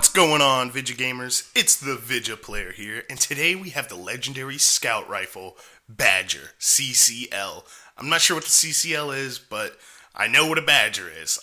What's going on, ViJaGamers? It's the ViJaPlayer here, and today we have the legendary scout rifle, Badger, CCL. I'm not sure what the CCL is, but I know what a Badger is.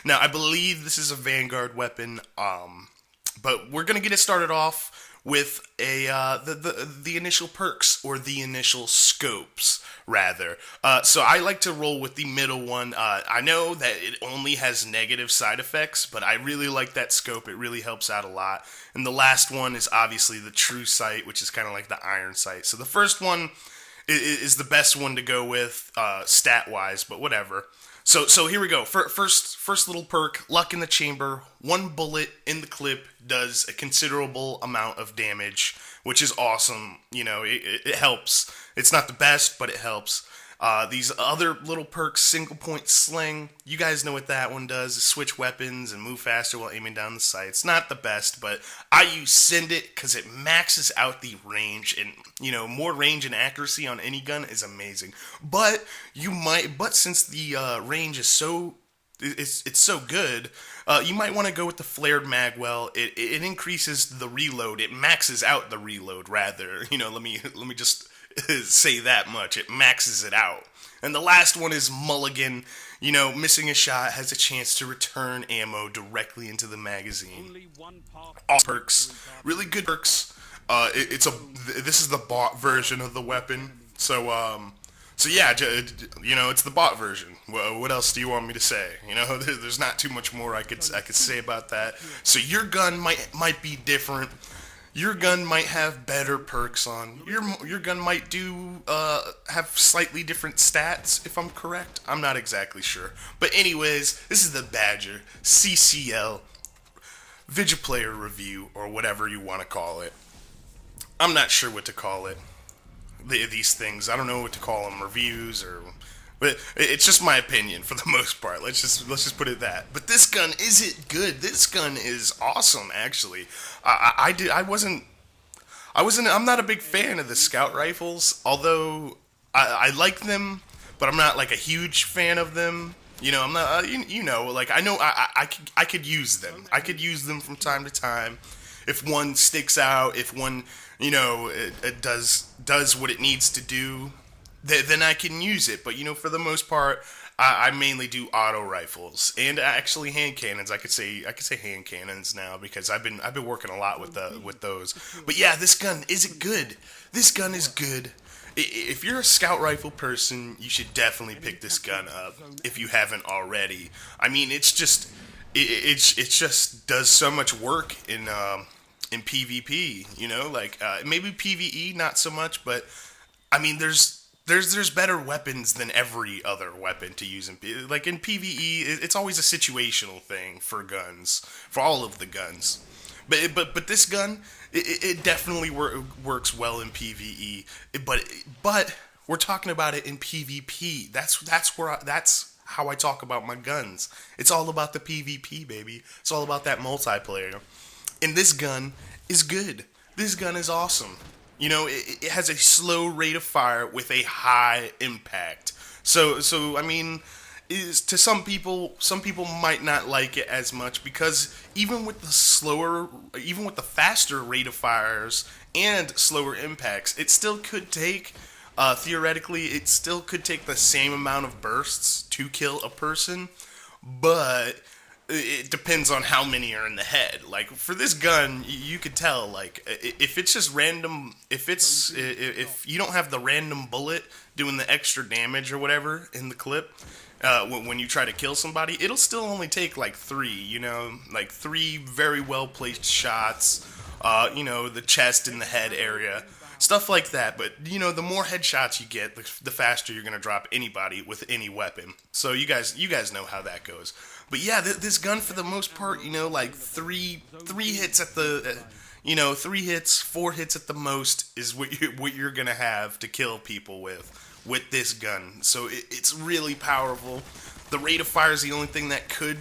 Now, I believe this is a Vanguard weapon, but we're gonna get it started off with the initial perks, or the initial scopes, rather. So I like to roll with the middle one. I know that it only has negative side effects, but I really like that scope. It really helps out a lot. And the last one is obviously the true sight, which is kind of like the iron sight. So the first one is the best one to go with stat-wise, but whatever. So here we go. First little perk, luck in the chamber. One bullet in the clip does a considerable amount of damage, which is awesome. You know, it helps. It's not the best, but it helps. These other little perks, single point sling, you guys know what that one does. Switch weapons and move faster while aiming down the sight. It's not the best, but I use send it because it maxes out the range, and you know, more range and accuracy on any gun is amazing. But since the range is it's so good, you might want to go with the flared magwell. It increases the reload. It maxes out the reload, rather. You know, let me just say that much. It maxes it out. And the last one is mulligan. You know, missing a shot has a chance to return ammo directly into the magazine. All perks, really good perks. This is the bot version of the weapon. So yeah, you know, it's the bot version. Well, what else do you want me to say? You know, there's not too much more I could say about that. So your gun might be different. Your gun might have better perks on. Your gun might have slightly different stats, if I'm correct. I'm not exactly sure. But anyways, this is the Badger CCL ViJaPlayer review, or whatever you want to call it. I'm not sure what to call it. These things, I don't know what to call them, reviews, but it's just my opinion for the most part. Let's just put it that. But this gun, is it good? This gun is awesome, actually. I'm not a big fan of the scout rifles, although I like them, but I'm not like a huge fan of them. You know, I'm not. You know, like I know I could use them. I could use them from time to time. If one sticks out, if one, you know, it does what it needs to do, then I can use it. But you know, for the most part, I mainly do auto rifles and actually hand cannons. I could say hand cannons now because I've been working a lot with those. But yeah, this gun, is it good? This gun is good. If you're a scout rifle person, you should definitely pick this gun up if you haven't already. I mean, it just does so much work in PvP. You know, like maybe PvE not so much, but I mean, there's better weapons than every other weapon to use in like in PvE. It's always a situational thing for guns, for all of the guns. But this gun, it definitely works well in PvE. But we're talking about it in PvP. That's how I talk about my guns. It's all about the PvP, baby. It's all about that multiplayer. And this gun is good. This gun is awesome. You know, it has a slow rate of fire with a high impact. So I mean, to some people might not like it as much because even with the faster rate of fires and slower impacts, it still could take, theoretically, it still could take the same amount of bursts to kill a person, but it depends on how many are in the head. Like for this gun, you could tell, like if it's just random, if you don't have the random bullet doing the extra damage or whatever in the clip, when you try to kill somebody, it'll still only take like 3, you know, like 3 very well placed shots, you know, the chest and the head area, stuff like that. But you know, the more headshots you get, the faster you're gonna drop anybody with any weapon. So you guys know how that goes. But yeah, this gun, for the most part, you know, like three hits at the, 3 hits, 4 hits at the most is what you're gonna have to kill people with this gun. So it's really powerful. The rate of fire is the only thing that could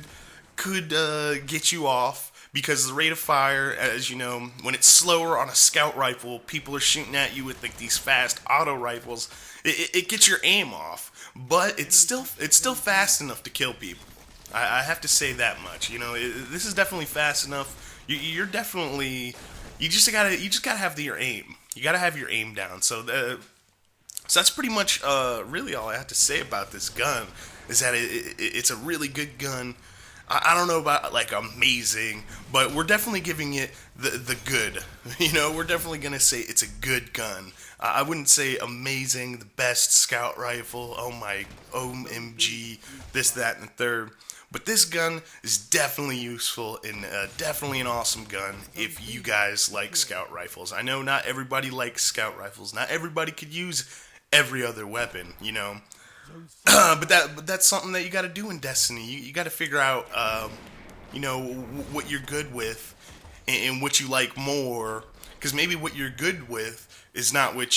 get you off, because the rate of fire, as you know, when it's slower on a scout rifle, people are shooting at you with like these fast auto rifles. It gets your aim off, but it's still fast enough to kill people. I have to say that much. You know, this is definitely fast enough. you're definitely you just gotta have your aim. You gotta have your aim down. So that's pretty much really all I have to say about this gun. Is that it's a really good gun. I don't know about like amazing, but we're definitely giving it the good. We're definitely gonna say it's a good gun. I wouldn't say amazing, the best scout rifle. Oh my, OMG, this, that, and the third. But this gun is definitely useful and definitely an awesome gun if you guys like scout rifles. I know not everybody likes scout rifles. Not everybody could use every other weapon. But that's something that you got to do in Destiny. You got to figure out, what you're good with and what you like more. Because maybe what you're good with is not what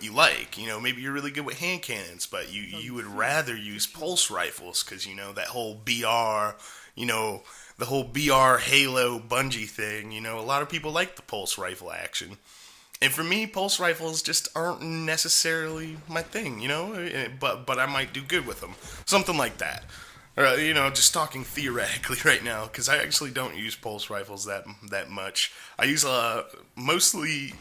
you like. Maybe you're really good with hand cannons, but you would rather use pulse rifles because that whole BR, the whole BR Halo Bungie thing. A lot of people like the pulse rifle action. And for me, pulse rifles just aren't necessarily my thing, but I might do good with them. Something like that. Just talking theoretically right now, because I actually don't use pulse rifles that much. I use mostly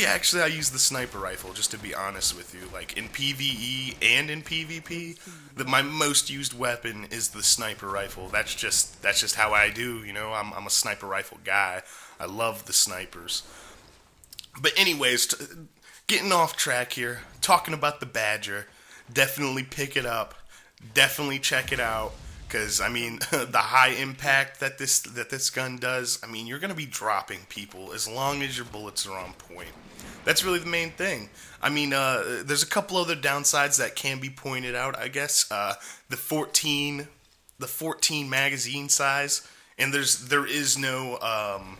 actually I use the sniper rifle, just to be honest with you. Like in PvE and in PvP, my most used weapon is the sniper rifle. That's just how I do, I'm a sniper rifle guy. I love the snipers. But anyways, getting off track here, talking about the Badger, definitely pick it up, definitely check it out, because, the high impact that this gun does, you're going to be dropping people as long as your bullets are on point. That's really the main thing. There's a couple other downsides that can be pointed out, I guess. The 14 magazine size, and there is no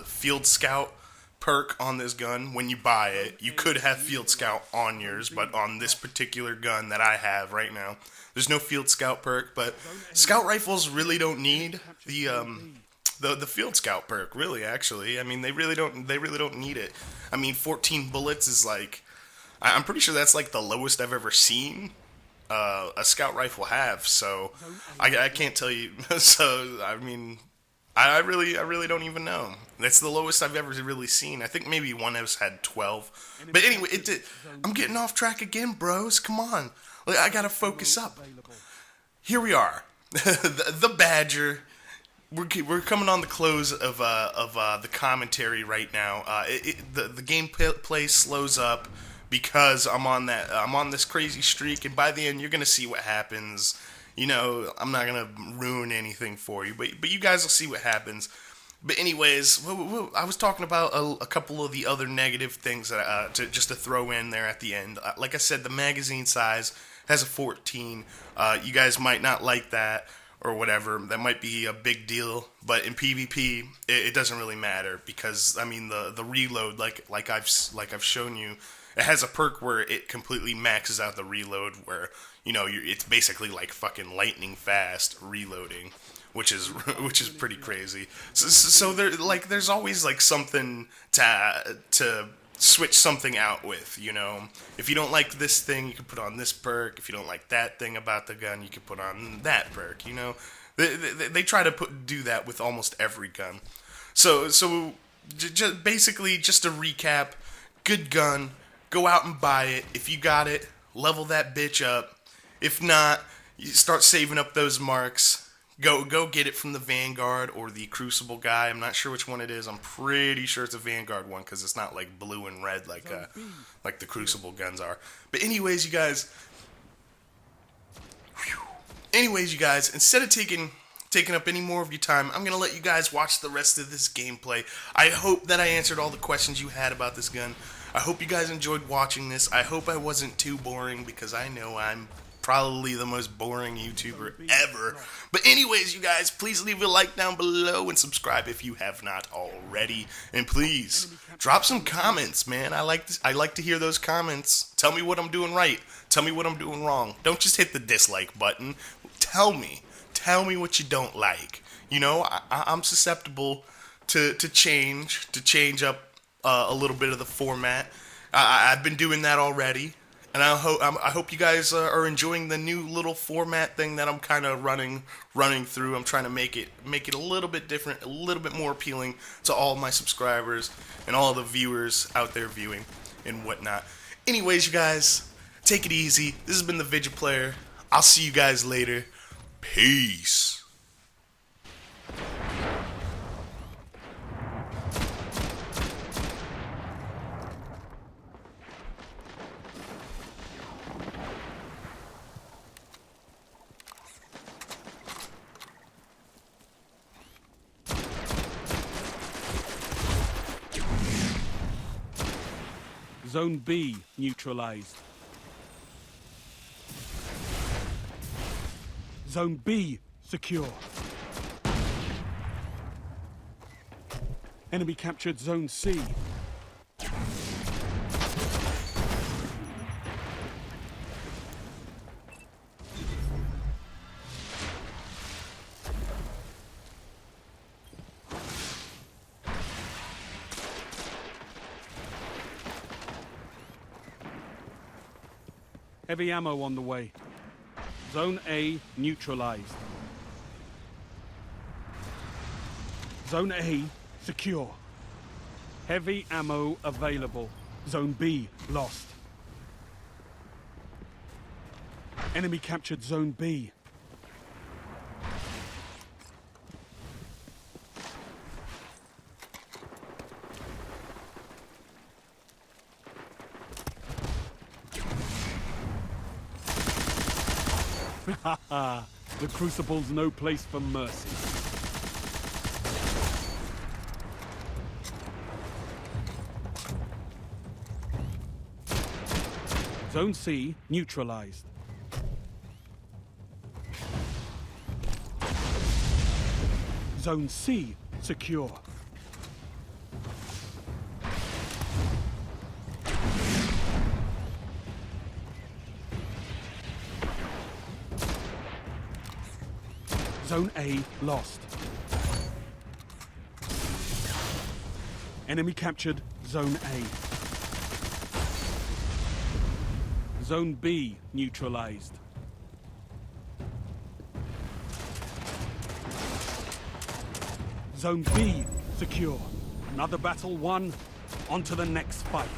Field Scout perk on this gun when you buy it. You could have Field Scout on yours, but on this particular gun that I have right now, there's no Field Scout perk. But scout rifles really don't need the Field Scout perk, really. Actually, they really don't need it. 14 bullets is like, I'm pretty sure that's like the lowest I've ever seen a scout rifle have. So I can't tell you. So I really don't even know. That's the lowest I've ever really seen. I think maybe one has had 12. But anyway, I'm getting off track again, bros. Come on. I gotta focus up. Here we are. the Badger. We're coming on the close of the commentary right now. The gameplay slows up because I'm on this crazy streak, and by the end you're gonna see what happens. I'm not gonna ruin anything for you, but you guys will see what happens. But anyways, I was talking about a couple of the other negative things that just to throw in there at the end. Like I said, the magazine size has a 14. You guys might not like that or whatever. That might be a big deal, but in PvP, it doesn't really matter because the reload, like I've shown you, it has a perk where it completely maxes out the reload, where it's basically like fucking lightning fast reloading, which is pretty crazy. So there's always like something to switch something out with. If you don't like this thing, you can put on this perk. If you don't like that thing about the gun, you can put on that perk. They try to do that with almost every gun. So basically, just to recap, good gun. Go out and buy it. If you got it, level that bitch up. If not, you start saving up those marks. Go get it from the Vanguard or the Crucible guy. I'm not sure which one it is. I'm pretty sure it's a Vanguard one because it's not like blue and red like the Crucible guns are. But anyways, you guys, instead of taking up any more of your time, I'm going to let you guys watch the rest of this gameplay. I hope that I answered all the questions you had about this gun. I hope you guys enjoyed watching this. I hope I wasn't too boring because I know I'm probably the most boring YouTuber ever. But anyways, you guys, please leave a like down below and subscribe if you have not already. And please, drop some comments, man. I like to hear those comments. Tell me what I'm doing right. Tell me what I'm doing wrong. Don't just hit the dislike button. Tell me what you don't like. I'm susceptible to change up a little bit of the format. I've been doing that already, And I hope you guys are enjoying the new little format thing that I'm kind of running through. I'm trying to make it a little bit different, a little bit more appealing to all my subscribers and all the viewers out there viewing and whatnot. Anyways, you guys, take it easy. This has been the ViJaPlayer. I'll see you guys later. Peace. Zone B neutralized. Zone B secure. Enemy captured Zone C. Heavy ammo on the way. Zone A neutralized. Zone A secure. Heavy ammo available. Zone B lost. Enemy captured Zone B. Haha, the Crucible's no place for mercy. Zone C neutralized. Zone C secure. Zone A lost. Enemy captured Zone A. Zone B neutralized. Zone B secure. Another battle won. On to the next fight.